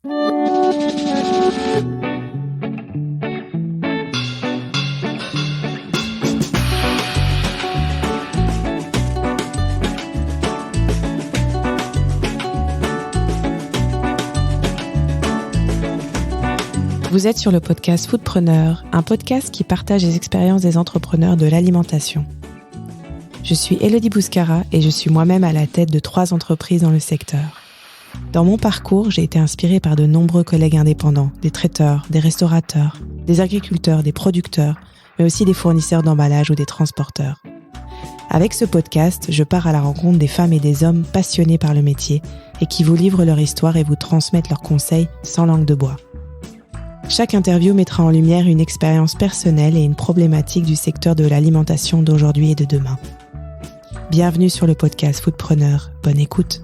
Vous êtes sur le podcast Foodpreneur, un podcast qui partage les expériences des entrepreneurs de l'alimentation. Je suis Élodie Bouscara et je suis moi-même à la tête de 3 entreprises dans le secteur. Dans mon parcours, j'ai été inspirée par de nombreux collègues indépendants, des traiteurs, des restaurateurs, des agriculteurs, des producteurs, mais aussi des fournisseurs d'emballage ou des transporteurs. Avec ce podcast, je pars à la rencontre des femmes et des hommes passionnés par le métier et qui vous livrent leur histoire et vous transmettent leurs conseils sans langue de bois. Chaque interview mettra en lumière une expérience personnelle et une problématique du secteur de l'alimentation d'aujourd'hui et de demain. Bienvenue sur le podcast Foodpreneur. Bonne écoute.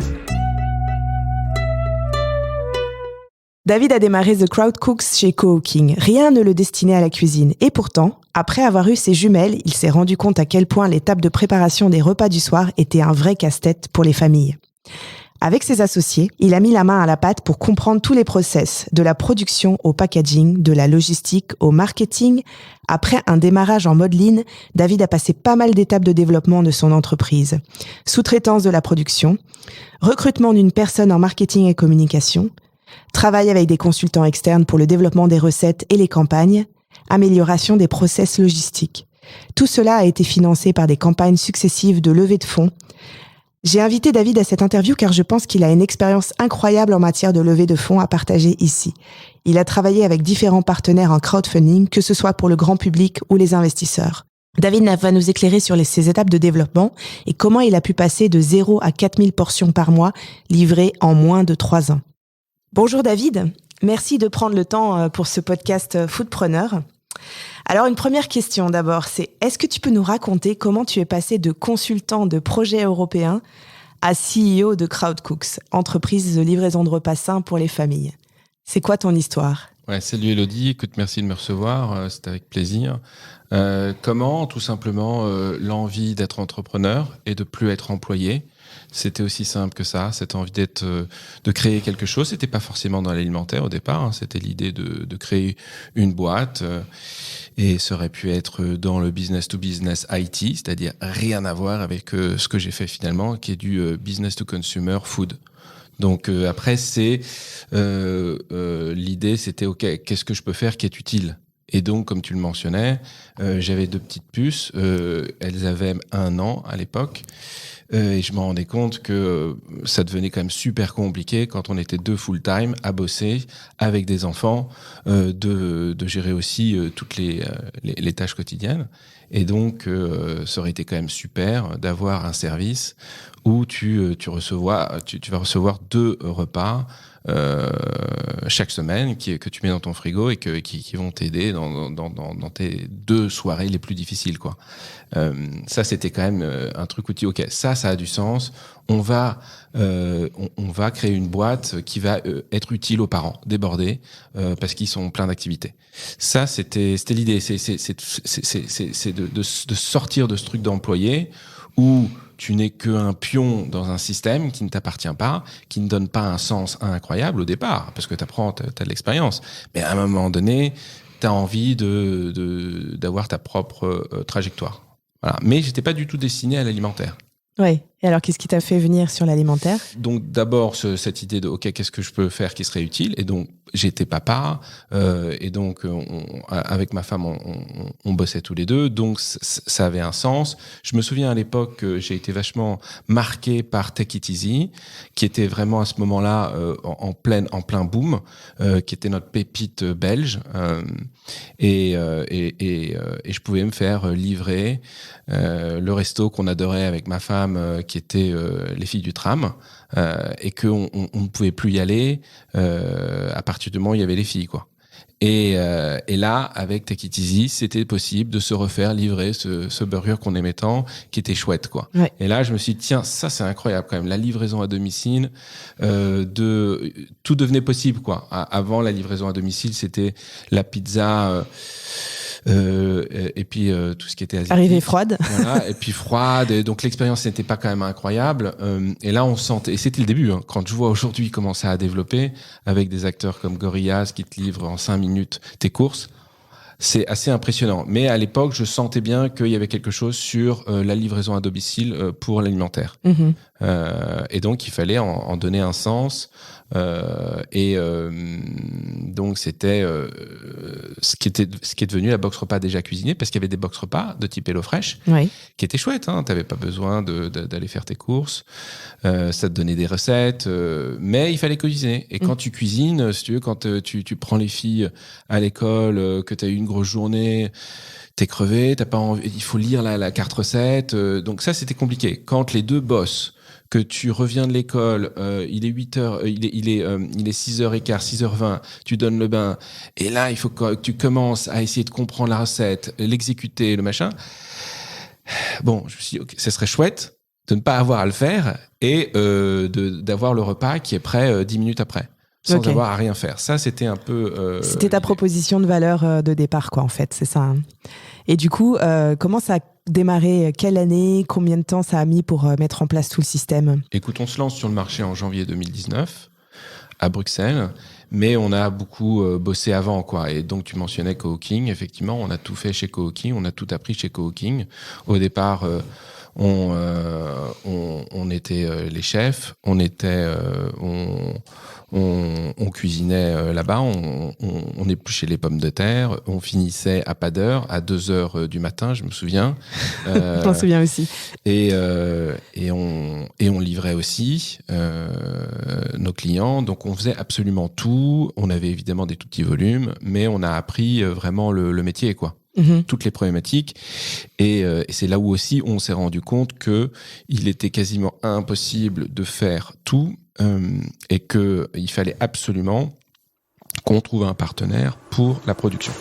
David a démarré The Crowd Cooks chez Co-Cooking. Rien ne le destinait à la cuisine. Et pourtant, après avoir eu ses jumelles, il s'est rendu compte à quel point l'étape de préparation des repas du soir était un vrai casse-tête pour les familles. Avec ses associés, il a mis la main à la pâte pour comprendre tous les process, de la production au packaging, de la logistique au marketing. Après un démarrage en mode lean, David a passé pas mal d'étapes de développement de son entreprise. Sous-traitance de la production, recrutement d'une personne en marketing et communication, travail avec des consultants externes pour le développement des recettes et les campagnes, amélioration des process logistiques. Tout cela a été financé par des campagnes successives de levée de fonds. J'ai invité David à cette interview car je pense qu'il a une expérience incroyable en matière de levée de fonds à partager ici. Il a travaillé avec différents partenaires en crowdfunding, que ce soit pour le grand public ou les investisseurs. David va nous éclairer sur ses étapes de développement et comment il a pu passer de 0 à 4000 portions par mois livrées en moins de 3 ans. Bonjour David, merci de prendre le temps pour ce podcast Foodpreneur. Alors une première question d'abord, c'est est-ce que tu peux nous raconter comment tu es passé de consultant de projets européens à CEO de Crowd Cooks, entreprise de livraison de repas sains pour les familles? C'est quoi ton histoire? Ouais, salut Élodie, écoute, merci de me recevoir, c'est avec plaisir. Comment? Tout simplement l'envie d'être entrepreneur et de plus être employé. C'était aussi simple que ça, cette envie de créer quelque chose. C'était pas forcément dans l'alimentaire au départ, hein. C'était l'idée de créer une boîte et ça aurait pu être dans le business to business IT, c'est-à-dire rien à voir avec ce que j'ai fait finalement, qui est du business to consumer food. Donc après c'est l'idée, c'était ok, qu'est-ce que je peux faire qui est utile? Et donc, comme tu le mentionnais, j'avais 2 petites puces. Elles avaient 1 an à l'époque. Et je me rendais compte que ça devenait quand même super compliqué quand on était 2 full-time à bosser avec des enfants, de gérer aussi toutes les tâches quotidiennes. Et donc, ça aurait été quand même super d'avoir un service où tu vas recevoir 2 repas chaque semaine que tu mets dans ton frigo et qui vont t'aider dans tes 2 soirées les plus difficiles, quoi. Ça c'était quand même un truc où tu dis ok, ça a du sens, on va créer une boîte qui va être utile aux parents débordés parce qu'ils sont plein d'activités. Ça c'était l'idée, c'est de sortir de ce truc d'employé où tu n'es qu'un pion dans un système qui ne t'appartient pas, qui ne donne pas un sens incroyable au départ, parce que t'as de l'expérience. Mais à un moment donné, t'as envie d'avoir ta propre trajectoire. Voilà. Mais j'étais pas du tout destiné à l'alimentaire. Oui. Et alors, qu'est-ce qui t'a fait venir sur l'alimentaire? Donc, d'abord, cette idée de, OK, qu'est-ce que je peux faire qui serait utile? Et donc, j'étais papa, et donc, avec ma femme, on bossait tous les 2, donc ça avait un sens. Je me souviens à l'époque que j'ai été vachement marqué par Take It Easy, qui était vraiment à ce moment-là en plein boom, qui était notre pépite belge, et je pouvais me faire livrer le resto qu'on adorait avec ma femme, qui était les filles du tram, et qu'on ne pouvait plus y aller à partir du moment où il y avait les filles, quoi. Et là, avec Take It Easy, c'était possible de se refaire livrer ce burger qu'on aimait tant, qui était chouette, quoi. Ouais. Et là, je me suis dit, tiens, ça c'est incroyable quand même, la livraison à domicile, tout devenait possible, quoi. Avant, la livraison à domicile, c'était la pizza Et puis tout ce qui était asiatique. Arrivée froide. Voilà, et puis froide. Et donc l'expérience n'était pas quand même incroyable. Et là, on sentait, et c'était le début, hein, quand je vois aujourd'hui comment ça a développé, avec des acteurs comme Gorillaz qui te livrent en 5 minutes tes courses, c'est assez impressionnant. Mais à l'époque, je sentais bien qu'il y avait quelque chose sur la livraison à domicile pour l'alimentaire. Mhm. Et donc, il fallait en donner un sens. Donc, c'était ce qui est devenu la box repas déjà cuisinée, parce qu'il y avait des box repas de type HelloFresh Oui. qui étaient chouettes. Hein. Tu n'avais pas besoin d'aller faire tes courses. Ça te donnait des recettes, mais il fallait cuisiner. Et quand tu cuisines, si tu veux, quand tu prends les filles à l'école, que tu as eu une grosse journée, t'es crevé, t'as pas envie, il faut lire la carte recette. Donc ça, c'était compliqué. Quand les deux bossent, que tu reviens de l'école, il est 8h, il est 6h15, 6h20, tu donnes le bain, et là, il faut que tu commences à essayer de comprendre la recette, l'exécuter, le machin. Bon, je me suis dit, okay, ce serait chouette de ne pas avoir à le faire et d'avoir le repas qui est prêt 10 minutes après, sans avoir à rien faire. Ça, c'était un peu... c'était ta proposition de valeur de départ, quoi, en fait, c'est ça. Hein. Et du coup, comment ça a démarré? Quelle année? Combien de temps ça a mis pour mettre en place tout le système? Écoute, on se lance sur le marché en janvier 2019 à Bruxelles, mais on a beaucoup bossé avant, quoi. Et donc, tu mentionnais Coworking. Effectivement, on a tout fait chez Coworking, on a tout appris chez Coworking. Au départ, on était les chefs, on cuisinait là-bas, on épluchait les pommes de terre, on finissait à pas d'heure, à 2h du matin, je me souviens. Je m'en souviens aussi. Et on livrait aussi nos clients, donc on faisait absolument tout. On avait évidemment des tout petits volumes, mais on a appris vraiment le métier, quoi. Mm-hmm. Toutes les problématiques. Et c'est là où aussi on s'est rendu compte qu'il était quasiment impossible de faire tout et qu'il fallait absolument qu'on trouve un partenaire pour la production.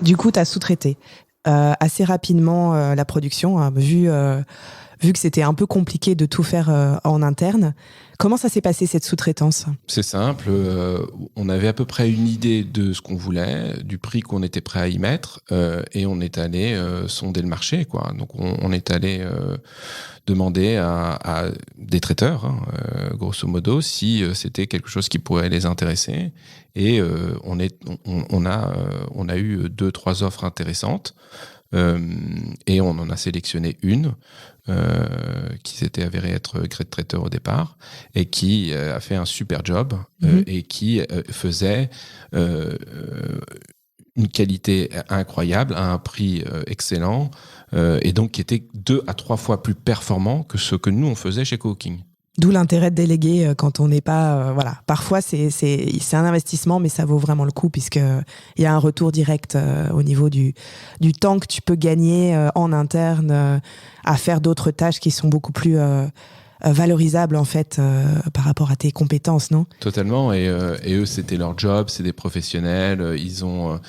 Du coup, tu as sous-traité assez rapidement la production, hein, vu que c'était un peu compliqué de tout faire en interne. Comment ça s'est passé, cette sous-traitance? C'est simple. On avait à peu près une idée de ce qu'on voulait, du prix qu'on était prêt à y mettre, et on est allé sonder le marché, quoi. Donc, on est allé demander à des traiteurs, hein, grosso modo, si c'était quelque chose qui pourrait les intéresser. Et on a eu 2-3 offres intéressantes. Et on en a sélectionné une qui s'était avérée être grade traiteur au départ et qui a fait un super job et qui faisait une qualité incroyable à un prix excellent et donc qui était 2 à 3 fois plus performant que ce que nous on faisait chez Coworking. D'où l'intérêt de déléguer quand on n'est pas... voilà. Parfois, c'est un investissement, mais ça vaut vraiment le coup puisqu'il y a un retour direct au niveau du temps que tu peux gagner en interne à faire d'autres tâches qui sont beaucoup plus valorisables en fait par rapport à tes compétences, non? Totalement. Et eux, c'était leur job, c'est des professionnels. Ils ont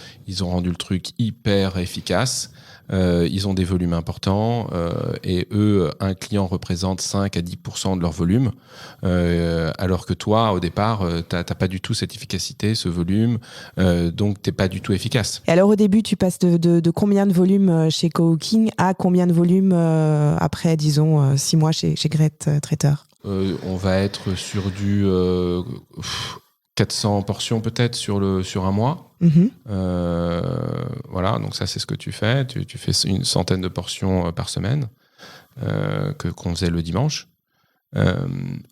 rendu le truc hyper efficace. Ils ont des volumes importants et eux, un client représente 5 à 10% de leur volume, alors que toi, au départ, t'as pas du tout cette efficacité, ce volume, donc t'es pas du tout efficace. Et alors au début, tu passes de combien de volume chez Coworking à combien de volume après, disons, 6 mois chez Great Traiteur? On va être sur du 400 portions peut-être sur un mois. Voilà, donc ça c'est ce que tu fais. Tu fais une centaine de portions par semaine qu'on faisait le dimanche.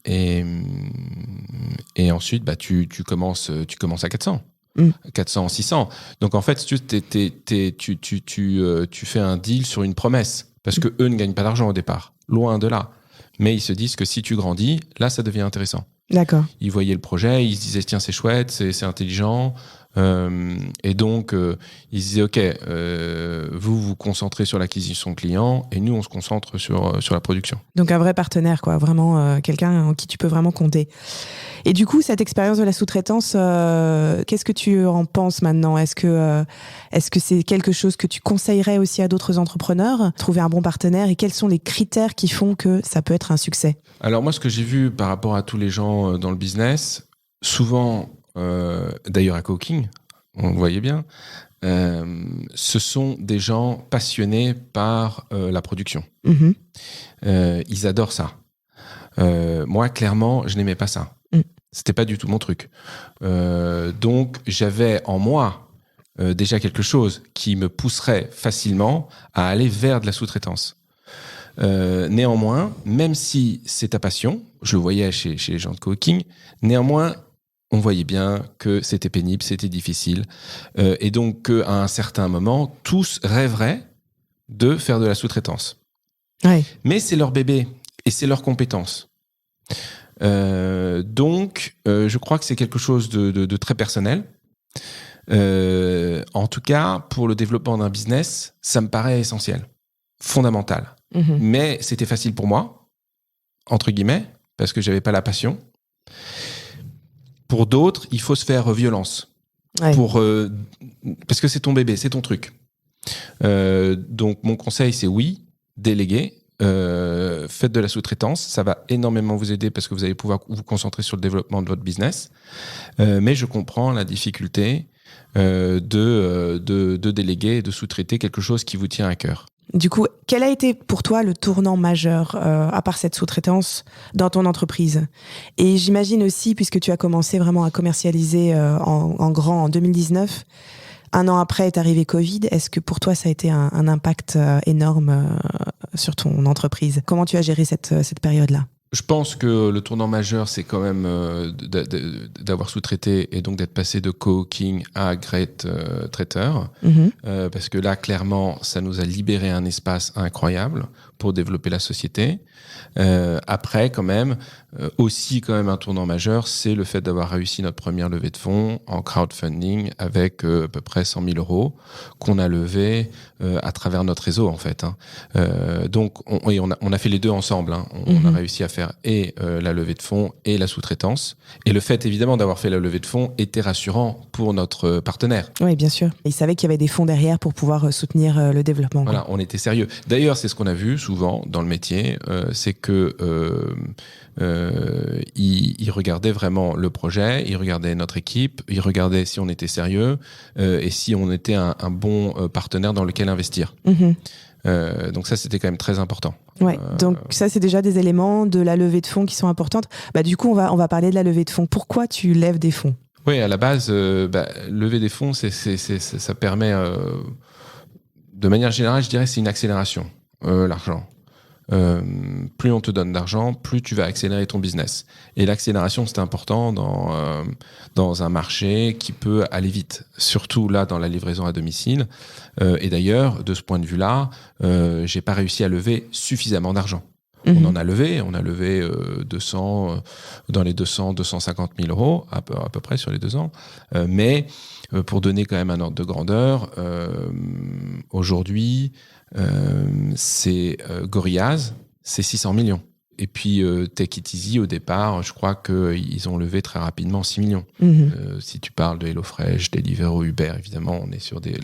Et ensuite, tu commences à 400. 400, 600. Donc en fait, tu fais un deal sur une promesse parce que eux ne gagnent pas d'argent au départ, loin de là. Mais ils se disent que si tu grandis, là ça devient intéressant. D'accord. Ils voyaient le projet, ils se disaient tiens c'est chouette, c'est intelligent, Et donc, ils disaient, OK, vous vous concentrez sur l'acquisition client et nous, on se concentre sur la production. Donc un vrai partenaire, quoi, vraiment quelqu'un en qui tu peux vraiment compter. Et du coup, cette expérience de la sous-traitance, qu'est-ce que tu en penses maintenant ? Est-ce que c'est quelque chose que tu conseillerais aussi à d'autres entrepreneurs ? Trouver un bon partenaire, et quels sont les critères qui font que ça peut être un succès ? Alors moi, ce que j'ai vu par rapport à tous les gens dans le business, souvent, d'ailleurs à Coking, on le voyait bien, ce sont des gens passionnés par la production. Ils adorent ça. Moi, clairement, je n'aimais pas ça. C'était pas du tout mon truc. Donc, j'avais en moi déjà quelque chose qui me pousserait facilement à aller vers de la sous-traitance. Néanmoins, même si c'est ta passion, je le voyais chez les gens de Coworking, néanmoins, on voyait bien que c'était pénible, c'était difficile, et donc qu'à un certain moment, tous rêveraient de faire de la sous-traitance. Ouais. Mais c'est leur bébé et c'est leur compétence. Donc, je crois que c'est quelque chose de très personnel. En tout cas, pour le développement d'un business, ça me paraît essentiel, fondamental. Mais c'était facile pour moi, entre guillemets, parce que j'avais pas la passion. Pour d'autres, il faut se faire violence. Ouais. Parce que c'est ton bébé, c'est ton truc. Donc, mon conseil, c'est oui, déléguer. Faites de la sous-traitance, ça va énormément vous aider parce que vous allez pouvoir vous concentrer sur le développement de votre business. Mais je comprends la difficulté de déléguer et de sous-traiter quelque chose qui vous tient à cœur. Du coup, quel a été pour toi le tournant majeur, à part cette sous-traitance, dans ton entreprise ? Et j'imagine aussi, puisque tu as commencé vraiment à commercialiser en grand en 2019, un an après est arrivé Covid, est-ce que pour toi ça a été un impact énorme sur ton entreprise ? Comment tu as géré cette période-là ? Je pense que le tournant majeur, c'est quand même d'avoir sous-traité et donc d'être passé de Coworking à Great Traitor. Parce que là, clairement, ça nous a libéré un espace incroyable pour développer la société. Après, quand même, aussi quand même un tournant majeur, c'est le fait d'avoir réussi notre première levée de fonds en crowdfunding avec à peu près 100 000 € qu'on a levé à travers notre réseau, en fait. Donc, on a fait les deux ensemble. On a réussi à faire et la levée de fonds et la sous-traitance. Et le fait, évidemment, d'avoir fait la levée de fonds était rassurant pour notre partenaire. Oui, bien sûr. Ils savaient qu'il y avait des fonds derrière pour pouvoir soutenir le développement. Voilà, on était sérieux. D'ailleurs, c'est ce qu'on a vu souvent dans le métier, c'est que ils regardaient vraiment le projet, ils regardaient notre équipe, ils regardaient si on était sérieux et si on était un bon partenaire dans lequel investir. Donc ça, c'était quand même très important. Ouais, donc ça, c'est déjà des éléments de la levée de fonds qui sont importantes. Du coup, on va parler de la levée de fonds. Pourquoi tu lèves des fonds ? Oui, à la base, lever des fonds, ça permet, de manière générale, je dirais, c'est une accélération, l'argent. Plus on te donne d'argent, plus tu vas accélérer ton business. Et l'accélération, c'est important dans un marché qui peut aller vite, surtout là dans la livraison à domicile. Et d'ailleurs, de ce point de vue-là, j'ai pas réussi à lever suffisamment d'argent. On en a levé, dans les 250 000 € à peu près sur les 2 ans. Mais pour donner quand même un ordre de grandeur, aujourd'hui, c'est Gorillaz, c'est 600 millions. Et puis Take It Easy, au départ, je crois qu'ils ont levé très rapidement 6 millions. Si tu parles de HelloFresh, Deliveroo, Uber, évidemment, on est sur des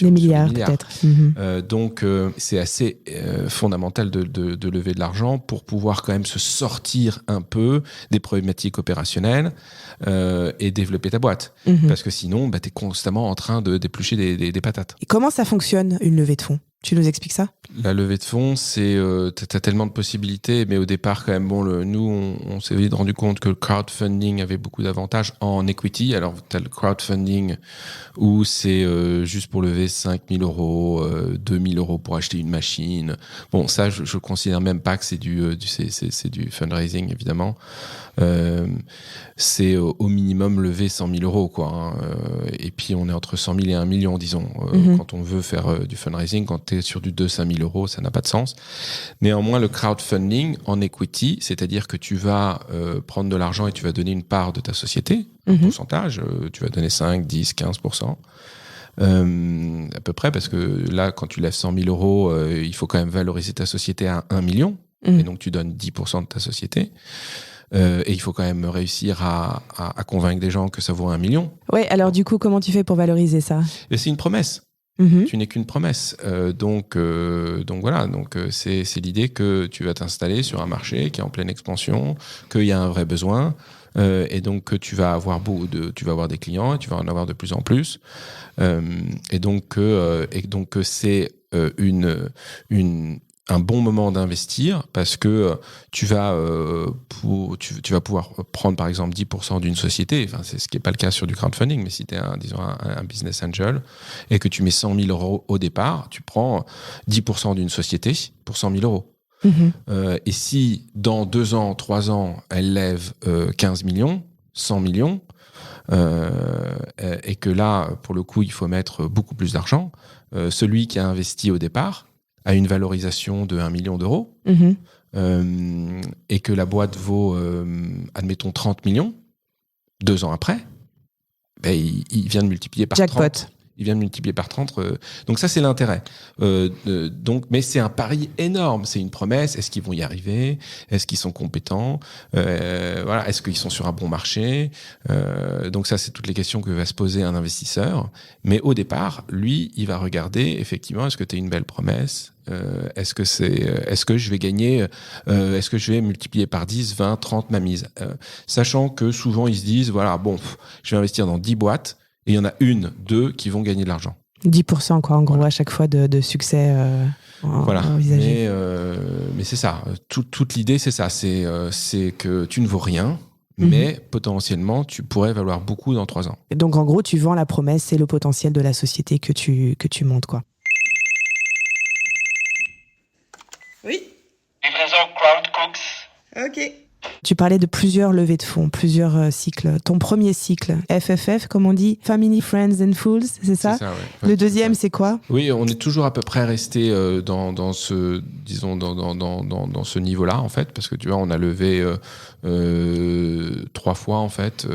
milliards peut-être. Donc c'est assez fondamental de lever de l'argent pour pouvoir quand même se sortir un peu des problématiques opérationnelles et développer ta boîte. Parce que sinon, tu es constamment en train de d'éplucher des patates. Et comment ça fonctionne, une levée de fonds ? Tu nous expliques ça ? La levée de fonds, c'est t'as tellement de possibilités, mais au départ quand même, nous on s'est vite rendu compte que le crowdfunding avait beaucoup d'avantages en equity. Alors t'as le crowdfunding où c'est juste pour lever 5 000 €, 2 000 € pour acheter une machine. Bon, ça je considère même pas que c'est c'est du fundraising, évidemment. C'est au minimum lever 100 000 €, quoi. Et puis on est entre 100 000 et 1 million, disons, quand on veut faire du fundraising, quand tu es sur du 2-5 000 euros, ça n'a pas de sens. Néanmoins, le crowdfunding en equity, c'est-à-dire que tu vas prendre de l'argent et tu vas donner une part de ta société, un pourcentage, tu vas donner 5, 10, 15%. À peu près, parce que là, quand tu lèves 100 000 euros, il faut quand même valoriser ta société à 1 million. Et donc, tu donnes 10% de ta société. Et il faut quand même réussir à convaincre des gens que ça vaut 1 million. Ouais, alors du coup, comment tu fais pour valoriser ça ? Et c'est une promesse. Tu n'es qu'une promesse. Donc voilà. Donc, c'est l'idée que tu vas t'installer sur un marché qui est en pleine expansion, qu'il y a un vrai besoin. Et donc que tu vas avoir des clients et tu vas en avoir de plus en plus. Et donc que c'est un bon moment d'investir parce que tu vas pouvoir prendre par exemple 10% d'une société. Enfin, c'est ce qui n'est pas le cas sur du crowdfunding, mais si tu es un business angel et que tu mets 100 000 euros au départ, tu prends 10% d'une société pour 100 000 euros. Et si dans 2 ans, 3 ans, elle lève 15 millions, 100 millions, et que là, pour le coup, il faut mettre beaucoup plus d'argent, celui qui a investi au départ a une valorisation de 1 million d'euros, et que la boîte vaut, admettons, 30 millions, 2 ans après, ben, il vient de multiplier par Jackpot. 30. Il vient de multiplier par 30. Donc ça, c'est l'intérêt. Mais c'est un pari énorme. C'est une promesse. Est-ce qu'ils vont y arriver ? Est-ce qu'ils sont compétents ? Voilà. Est-ce qu'ils sont sur un bon marché ? Donc ça, c'est toutes les questions que va se poser un investisseur. Mais au départ, lui, il va regarder, effectivement, est-ce que tu es une belle promesse ? Est-ce que je vais gagner, est-ce que je vais multiplier par 10, 20, 30 ma mise ? Sachant que souvent, ils se disent, voilà, bon, je vais investir dans 10 boîtes, et il y en a 1, 2 qui vont gagner de l'argent. 10% quoi, en gros, à chaque fois de succès envisagé. Mais c'est ça. Toute l'idée, c'est ça. C'est que tu ne vaux rien, mais potentiellement, tu pourrais valoir beaucoup dans 3 ans. Et donc, en gros, tu vends la promesse et le potentiel de la société que tu montes, quoi. Oui. Livraison CrowdCooks. Ok. Tu parlais de plusieurs levées de fonds, plusieurs cycles. Ton premier cycle, FFF, comme on dit, Family, Friends and Fools, c'est ça ? C'est ça, ouais. Le deuxième, c'est quoi ? Oui, on est toujours à peu près resté dans ce, disons, dans ce niveau-là, en fait, parce que tu vois, on a levé 3 fois, en fait,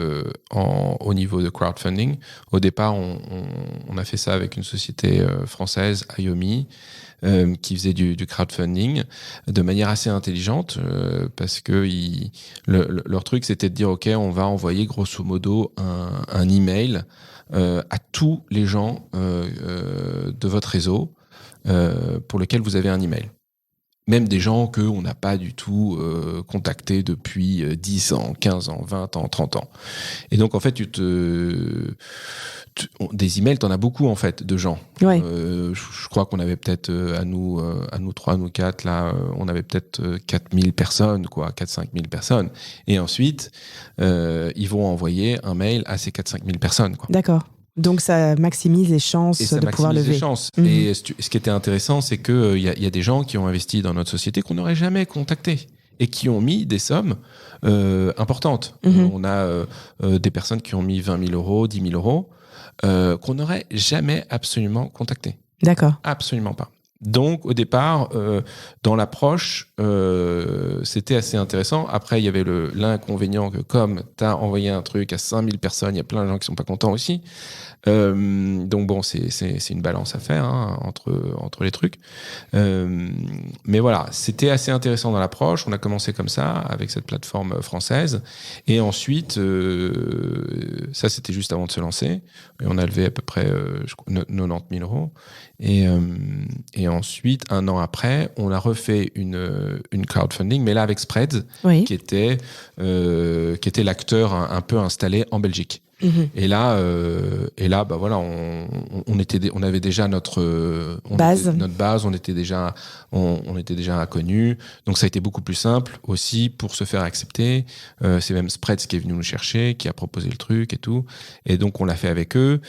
au niveau de crowdfunding. Au départ, on a fait ça avec une société française, Ayomi, qui faisait du crowdfunding de manière assez intelligente, parce que leur truc, c'était de dire, OK, on va envoyer grosso modo un email à tous les gens de votre réseau pour lesquels vous avez un email. Même des gens qu'on n'a pas du tout contactés depuis 10 ans, 15 ans, 20 ans, 30 ans. Et donc, en fait, des emails, t'en as beaucoup, en fait, de gens. Ouais. Je crois qu'on avait peut-être, à nous 3, à nous 4, là, on avait peut-être 4000 personnes, quoi, 4-5 000 personnes. Et ensuite, ils vont envoyer un mail à ces 4-5 000 personnes, quoi. D'accord. Donc, ça maximise les chances de pouvoir lever. Les chances. Et ce qui était intéressant, c'est qu'il y a des gens qui ont investi dans notre société qu'on n'aurait jamais contacté et qui ont mis des sommes importantes. On a des personnes qui ont mis 20 000 euros, 10 000 euros, qu'on n'aurait jamais absolument contacté. D'accord. Absolument pas. Donc, au départ, dans l'approche, c'était assez intéressant. Après, il y avait l'inconvénient que comme tu as envoyé un truc à 5000 personnes, il y a plein de gens qui sont pas contents aussi. Donc, bon, c'est une balance à faire entre les trucs. Mais voilà, c'était assez intéressant dans l'approche. On a commencé comme ça, avec cette plateforme française. Et ensuite, ça, c'était juste avant de se lancer. Et on a levé à peu près 90 000 euros. Et ensuite, 1 an après, on a refait une crowdfunding, mais là avec Spreads, oui. qui était l'acteur un peu installé en Belgique. Et là, bah voilà, on avait déjà notre base, on était déjà inconnus. Donc ça a été beaucoup plus simple aussi pour se faire accepter. C'est même Spreads qui est venu nous chercher, qui a proposé le truc et tout. Et donc on l'a fait avec eux.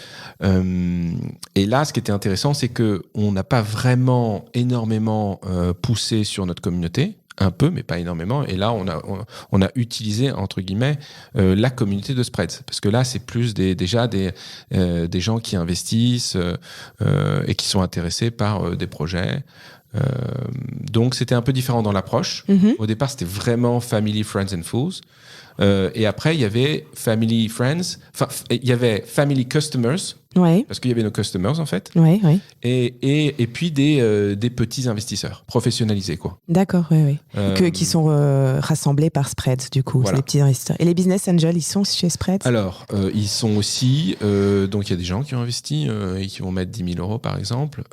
Et là, ce qui était intéressant, c'est que on n'a pas vraiment énormément poussé sur notre communauté. un peu, mais pas énormément. Et là, on a utilisé, entre guillemets, la communauté de Spreads. Parce que là, c'est plus déjà des gens qui investissent et qui sont intéressés par des projets. Donc, c'était un peu différent dans l'approche. Au départ, c'était vraiment Family, Friends and Fools. Et après, il y avait Family, Friends. Enfin, il y avait Family Customers. Ouais. Parce qu'il y avait nos customers, en fait. Ouais. Et puis des petits investisseurs professionnalisés, quoi. D'accord, oui. Qui sont rassemblés par Spreads, du coup, voilà. c'est les petits investisseurs. Et les business angels, ils sont chez Spreads ? Alors, ils sont aussi... donc, il y a des gens qui ont investi et qui vont mettre 10 000 euros, par exemple.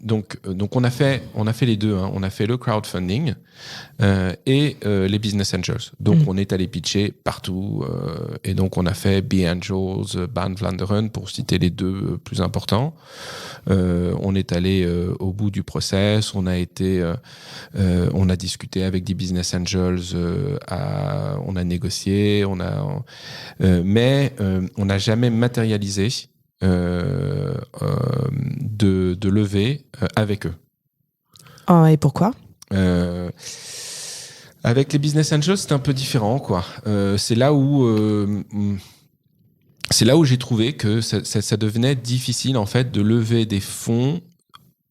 Donc on a fait les deux. Hein. On a fait le crowdfunding et les business angels. Donc, on est allé pitcher partout. Et donc, on a fait Be Angels, Ban Vlaanderen, pour citer les deux plus importants. On est allé au bout du process. On a discuté avec des business angels. On a négocié. Mais on n'a jamais matérialisé de levée avec eux. Oh, et pourquoi ? Avec les business angels, c'est un peu différent, quoi. C'est là où j'ai trouvé que ça devenait difficile, en fait, de lever des fonds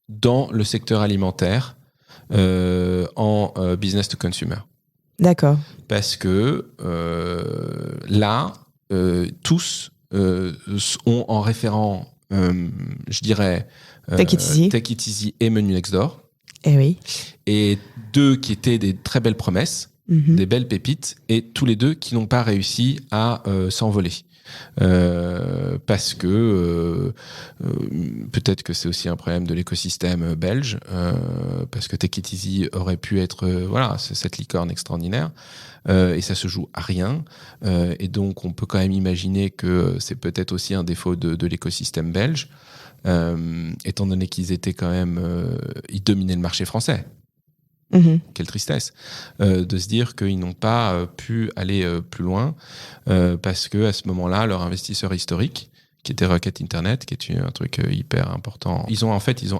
dans le secteur alimentaire en business to consumer. D'accord. Parce que là, tous ont en référent, je dirais, Take It Easy et Menu Next Door. Eh oui. Et deux qui étaient des très belles promesses, des belles pépites, et tous les deux qui n'ont pas réussi à s'envoler. Parce que peut-être que c'est aussi un problème de l'écosystème belge, parce que Take It Easy aurait pu être cette licorne extraordinaire, et ça se joue à rien, et donc on peut quand même imaginer que c'est peut-être aussi un défaut de l'écosystème belge, étant donné qu'ils étaient quand même ils dominaient le marché français. Quelle tristesse de se dire qu'ils n'ont pas pu aller plus loin parce que à ce moment-là, leur investisseur historique, qui était Rocket Internet, qui est un truc hyper important, ils ont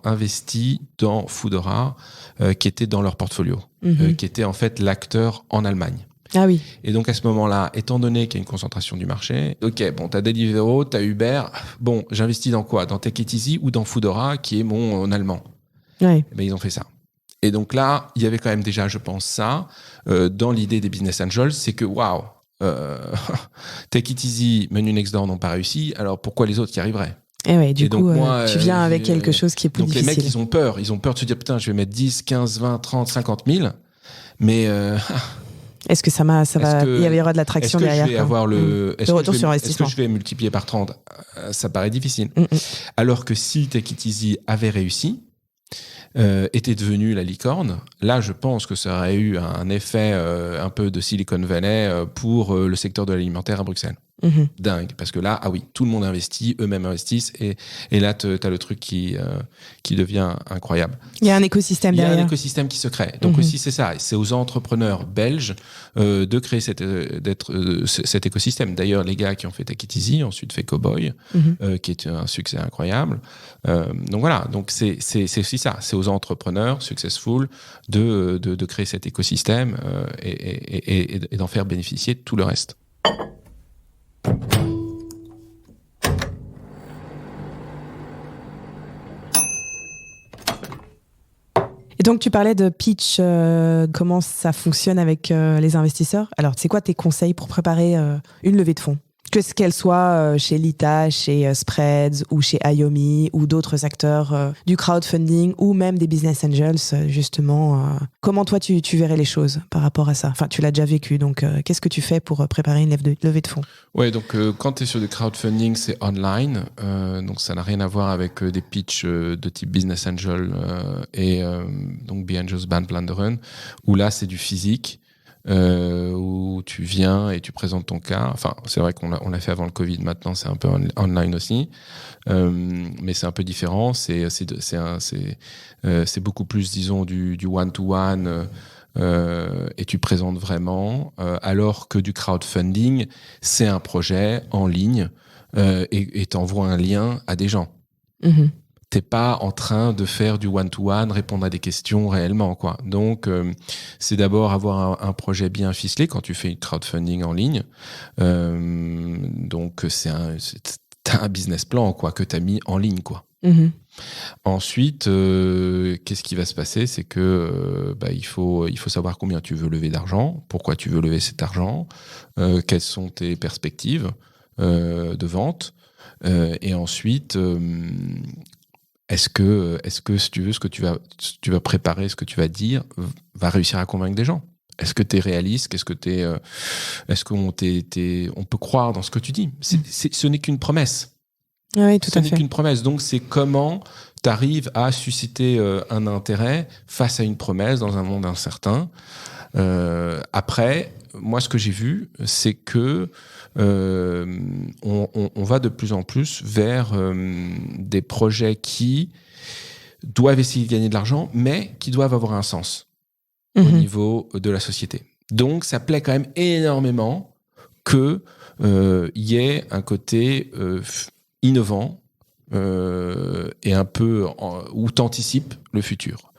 investi dans Foodora, qui était dans leur portfolio, qui était en fait l'acteur en Allemagne. Ah oui. Et donc à ce moment-là, étant donné qu'il y a une concentration du marché, t'as Deliveroo, t'as Uber, j'investis dans quoi ? Dans Take It Easy ou dans Foodora, qui est mon allemand. Ouais. Ils ont fait ça. Et donc là, il y avait quand même déjà, je pense, ça, dans l'idée des business angels, c'est que, Take It Easy, Menu Next Door n'ont pas réussi, alors pourquoi les autres y arriveraient ? Et ouais, du coup, moi, tu viens avec quelque chose qui est plus difficile. Donc les mecs, ils ont peur de se dire, putain, je vais mettre 10, 15, 20, 30, 50 000, mais... Est-ce que il y aura de l'attraction derrière ? Est-ce que je vais avoir le retour sur investissement ? Est-ce que je vais multiplier par 30 ? Ça paraît difficile. Alors que si Take It Easy avait réussi, était devenue la licorne, là je pense que ça aurait eu un effet un peu de Silicon Valley pour le secteur de l'alimentaire à Bruxelles. Dingue, parce que là, tout le monde investit, eux-mêmes investissent, et là t'as le truc qui devient incroyable. Il y a un écosystème derrière. Il y a un écosystème qui se crée. Donc aussi c'est ça, c'est aux entrepreneurs belges de créer cet écosystème. D'ailleurs, les gars qui ont fait Take It Easy, ensuite fait Cowboy, qui est un succès incroyable. Donc voilà, donc c'est aussi ça, c'est aux entrepreneurs successful de créer cet écosystème et d'en faire bénéficier tout le reste. Et donc, tu parlais de pitch, comment ça fonctionne avec les investisseurs. Alors, c'est quoi tes conseils pour préparer une levée de fonds ? Qu'elle soit chez Lita, chez Spreads ou chez Ayomi ou d'autres acteurs du crowdfunding ou même des business angels, justement. Comment toi, tu verrais les choses par rapport à ça ? Enfin, tu l'as déjà vécu, donc qu'est-ce que tu fais pour préparer une levée de fonds ? Ouais, donc quand tu es sur du crowdfunding, c'est online, donc ça n'a rien à voir avec des pitchs de type business angel et donc Be Angels, Ban Vlaanderen, où là, c'est du physique. Où tu viens et tu présentes ton cas. Enfin, c'est vrai qu'on l'a fait avant le Covid. Maintenant, c'est un peu online aussi, mais c'est un peu différent. C'est beaucoup plus, disons, du one-to-one. Et tu présentes vraiment, alors que du crowdfunding, c'est un projet en ligne et t'envoies un lien à des gens. t'es pas en train de faire du one-to-one, répondre à des questions réellement, quoi. Donc, c'est d'abord avoir un projet bien ficelé quand tu fais du crowdfunding en ligne. Donc, t'as un business plan, quoi, que t'as mis en ligne, quoi. Mm-hmm. Ensuite, qu'est-ce qui va se passer? C'est que il faut savoir combien tu veux lever d'argent, pourquoi tu veux lever cet argent, quelles sont tes perspectives de vente, et ensuite, est-ce que si tu veux ce que tu vas préparer, ce que tu vas dire, va réussir à convaincre des gens? Est-ce que tu es réaliste? Est-ce qu'on peut croire dans ce que tu dis? Ce n'est qu'une promesse. Oui, tout à fait. Ce n'est qu'une promesse. Donc, c'est comment tu arrives à susciter un intérêt face à une promesse dans un monde incertain. Après, moi, ce que j'ai vu, c'est que on va de plus en plus vers des projets qui doivent essayer de gagner de l'argent, mais qui doivent avoir un sens au niveau de la société. Donc, ça plaît quand même énormément qu'il y ait un côté innovant et un peu où t'anticipes le futur.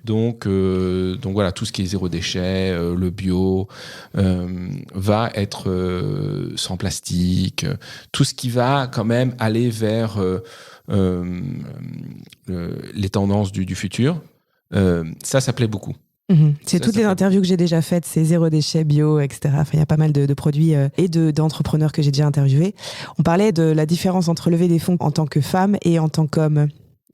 Donc voilà, tout ce qui est zéro déchet, le bio, va être sans plastique, tout ce qui va quand même aller vers les tendances du futur, ça plaît beaucoup. C'est toutes les interviews que j'ai déjà faites, c'est zéro déchet, bio, etc. Enfin, il y a pas mal de produits et d'entrepreneurs que j'ai déjà interviewés. On parlait de la différence entre lever des fonds en tant que femme et en tant qu'homme.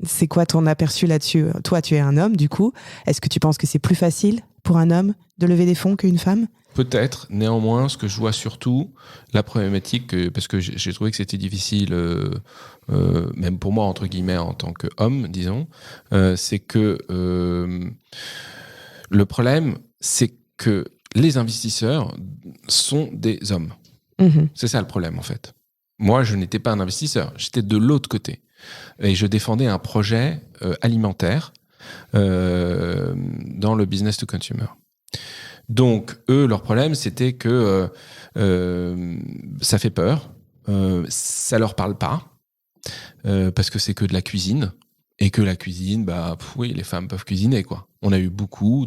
C'est quoi ton aperçu là-dessus? Toi, tu es un homme, du coup. Est-ce que tu penses que c'est plus facile pour un homme de lever des fonds qu'une femme? Peut-être. Néanmoins, ce que je vois surtout, la problématique, parce que j'ai trouvé que c'était difficile, même pour moi, entre guillemets, en tant qu'homme, disons, c'est que le problème, c'est que les investisseurs sont des hommes. C'est ça le problème, en fait. Moi, je n'étais pas un investisseur. J'étais de l'autre côté. Et je défendais un projet alimentaire dans le business to consumer. Donc, eux, leur problème, c'était que ça fait peur, ça leur parle pas, parce que c'est que de la cuisine. Et que la cuisine, oui, les femmes peuvent cuisiner, quoi. On a eu beaucoup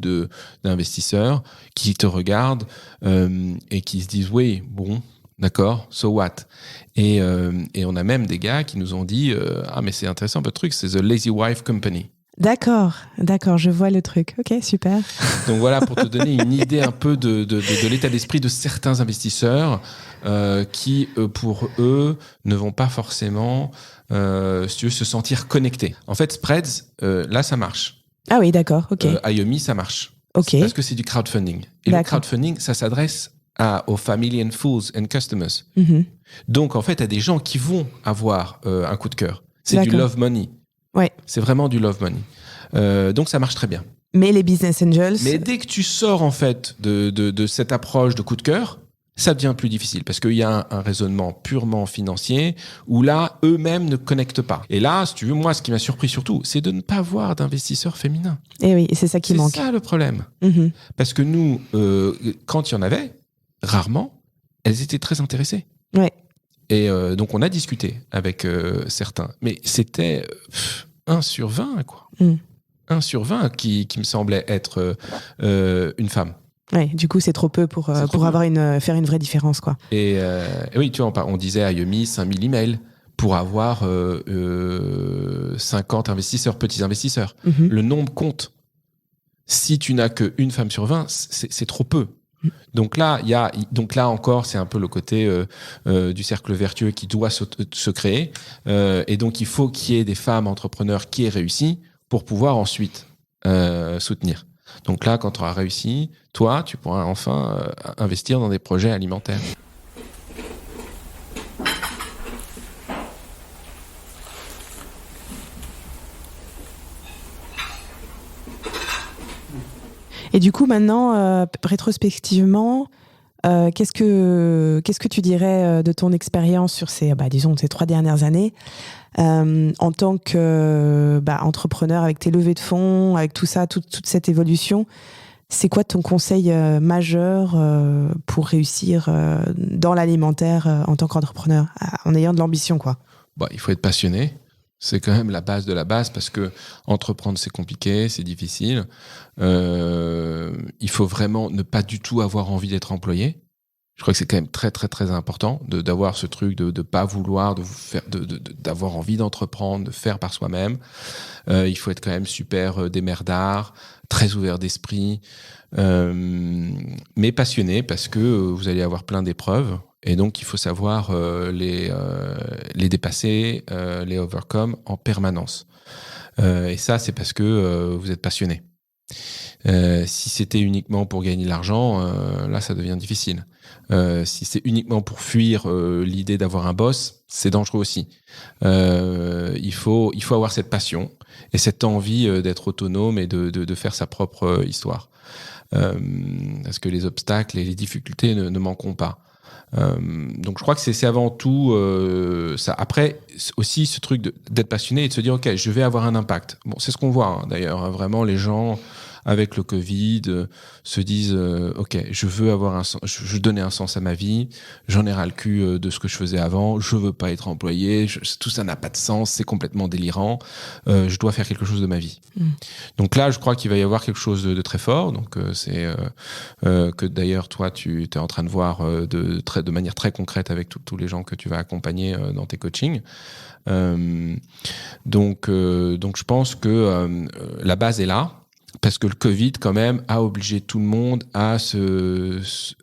d'investisseurs qui te regardent et qui se disent, oui, bon, d'accord, so what? Et on a même des gars qui nous ont dit, mais c'est intéressant, votre truc, c'est The Lazy Wife Company. D'accord, je vois le truc. Ok, super. Donc voilà, pour te donner une idée un peu de l'état d'esprit de certains investisseurs qui, pour eux, ne vont pas forcément, si tu veux, se sentir connectés. En fait, Spreads, là, ça marche. Ah oui, d'accord, ok. IOMI, ça marche. Ok. Parce que c'est du crowdfunding. Et le crowdfunding, ça s'adresse aux family and fools and customers. Donc, en fait, il y a des gens qui vont avoir un coup de cœur. C'est du love money. Ouais. C'est vraiment du love money. Donc, ça marche très bien. Mais les business angels... Mais dès que tu sors, en fait, de cette approche de coup de cœur, ça devient plus difficile parce qu'il y a un raisonnement purement financier où là, eux-mêmes ne connectent pas. Et là, si tu veux, moi, ce qui m'a surpris surtout, c'est de ne pas voir d'investisseurs féminins. Et oui, c'est ça qui manque. C'est ça le problème. Parce que nous, quand il y en avait, rarement, elles étaient très intéressées. Ouais. Et donc, on a discuté avec certains. Mais c'était 1 sur 20, quoi. 1 sur 20 qui me semblait être une femme. Ouais, du coup, c'est trop peu pour faire une vraie différence, quoi. Et oui, tu vois, on disait à IOMI 5000 emails pour avoir 50 investisseurs, petits investisseurs. Le nombre compte. Si tu n'as qu'une femme sur 20, c'est trop peu. Donc là encore, c'est un peu le côté du cercle vertueux qui doit se créer. Et donc, il faut qu'il y ait des femmes entrepreneurs qui aient réussi pour pouvoir ensuite soutenir. Donc là, quand tu auras réussi, toi, tu pourras enfin investir dans des projets alimentaires. Et du coup, maintenant, rétrospectivement, qu'est-ce que tu dirais de ton expérience sur ces 3 dernières années en tant qu'entrepreneur avec tes levées de fonds, avec tout ça, toute cette évolution? C'est quoi ton conseil majeur pour réussir dans l'alimentaire en tant qu'entrepreneur, en ayant de l'ambition, quoi? Il faut être passionné. C'est quand même la base de la base parce que entreprendre, c'est compliqué, c'est difficile. Il faut vraiment ne pas du tout avoir envie d'être employé. Je crois que c'est quand même très, très, très important d'avoir ce truc de pas vouloir, d'avoir envie d'entreprendre, de faire par soi-même. Il faut être quand même super démerdard, très ouvert d'esprit, mais passionné parce que vous allez avoir plein d'épreuves. Et donc, il faut savoir les dépasser, les overcome en permanence. Et ça, c'est parce que vous êtes passionné. Si c'était uniquement pour gagner de l'argent, là, ça devient difficile. Si c'est uniquement pour fuir l'idée d'avoir un boss, c'est dangereux aussi. Il faut avoir cette passion et cette envie d'être autonome et de faire sa propre histoire. Parce que les obstacles et les difficultés ne manqueront pas. Donc je crois que c'est avant tout ça. Après aussi ce truc d'être passionné et de se dire ok, je vais avoir un impact. Bon, c'est ce qu'on voit d'ailleurs, vraiment les gens avec le Covid se disent ok, je veux avoir un sens, je veux donner un sens à ma vie, j'en ai ras le cul de ce que je faisais avant, je veux pas être employé, tout ça n'a pas de sens, c'est complètement délirant, je dois faire quelque chose de ma vie. Donc là je crois qu'il va y avoir quelque chose de très fort, donc c'est que d'ailleurs toi tu es en train de voir de manière très concrète avec tous les gens que tu vas accompagner dans tes coachings. Donc je pense que la base est là. Parce que le Covid, quand même, a obligé tout le monde à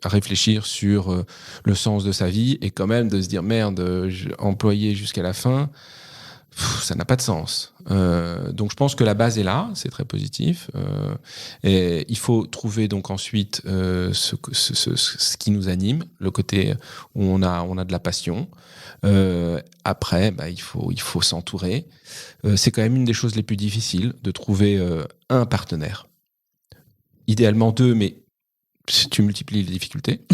réfléchir sur le sens de sa vie et quand même de se dire merde, employé jusqu'à la fin, ça n'a pas de sens. Donc je pense que la base est là, c'est très positif. Et il faut trouver donc ensuite ce qui nous anime, le côté où on a de la passion. Après, il faut s'entourer. C'est quand même une des choses les plus difficiles de trouver un partenaire. Idéalement 2, mais tu multiplies les difficultés.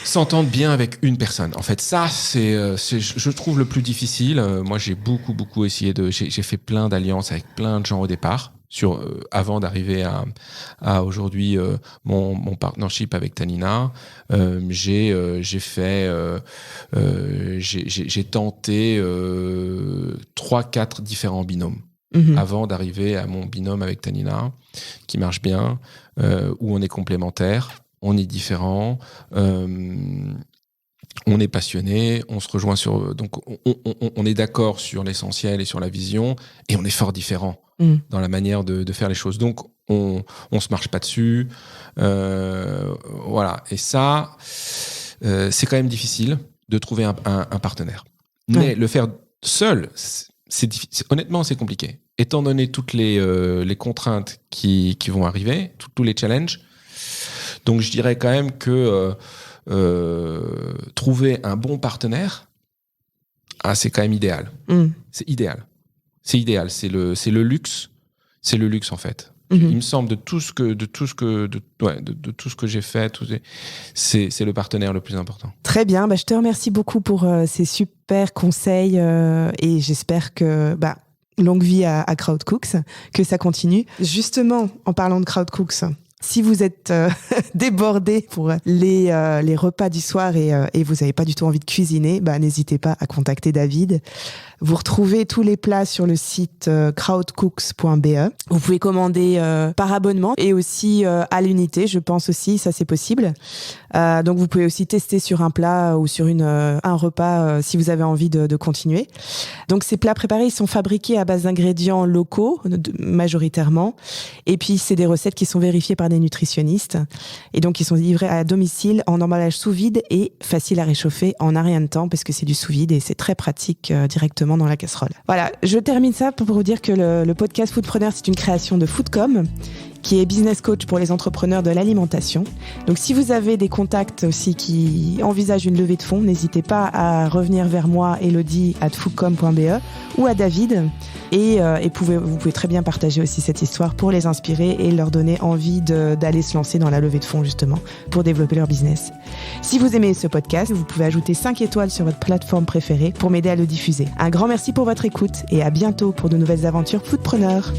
S'entendre bien avec une personne. En fait, ça, c'est je trouve le plus difficile. Moi, j'ai beaucoup essayé j'ai fait plein d'alliances avec plein de gens au départ. Avant d'arriver à aujourd'hui mon partnership avec Tanina, j'ai tenté 3-4 différents binômes avant d'arriver à mon binôme avec Tanina qui marche bien, où on est complémentaires, on est différents, on est passionné, on se rejoint donc on est d'accord sur l'essentiel et sur la vision, et on est fort différents dans la manière de faire les choses. Donc on se marche pas dessus, voilà. Et ça, c'est quand même difficile de trouver un partenaire. Mais le faire seul, honnêtement, c'est compliqué. Étant donné toutes les contraintes qui vont arriver, tous les challenges. Donc je dirais quand même que trouver un bon partenaire, c'est quand même idéal. C'est idéal. C'est idéal. C'est le luxe. C'est le luxe en fait. Il me semble de tout ce que j'ai fait, c'est le partenaire le plus important. Très bien. Je te remercie beaucoup pour ces super conseils et j'espère que longue vie à Crowdcooks, que ça continue. Justement, en parlant de Crowdcooks, si vous êtes débordé pour les repas du soir et vous n'avez pas du tout envie de cuisiner, n'hésitez pas à contacter David. Vous retrouvez tous les plats sur le site crowdcooks.be. Vous pouvez commander par abonnement et aussi à l'unité, je pense aussi, ça c'est possible. Donc vous pouvez aussi tester sur un plat ou sur un repas si vous avez envie de continuer. Donc ces plats préparés, ils sont fabriqués à base d'ingrédients locaux majoritairement. Et puis c'est des recettes qui sont vérifiées par des nutritionnistes. Et donc ils sont livrés à domicile en emballage sous vide et facile à réchauffer en un rien de temps parce que c'est du sous vide et c'est très pratique directement dans la casserole. Voilà, je termine ça pour vous dire que le podcast Foodpreneur, c'est une création de Foodcom, qui est business coach pour les entrepreneurs de l'alimentation. Donc si vous avez des contacts aussi qui envisagent une levée de fonds, n'hésitez pas à revenir vers moi, elodie@foodcom.be, ou à David. Et vous pouvez très bien partager aussi cette histoire pour les inspirer et leur donner envie d'aller se lancer dans la levée de fonds justement pour développer leur business. Si vous aimez ce podcast, vous pouvez ajouter 5 étoiles sur votre plateforme préférée pour m'aider à le diffuser. Un grand merci pour votre écoute et à bientôt pour de nouvelles aventures Foodpreneur.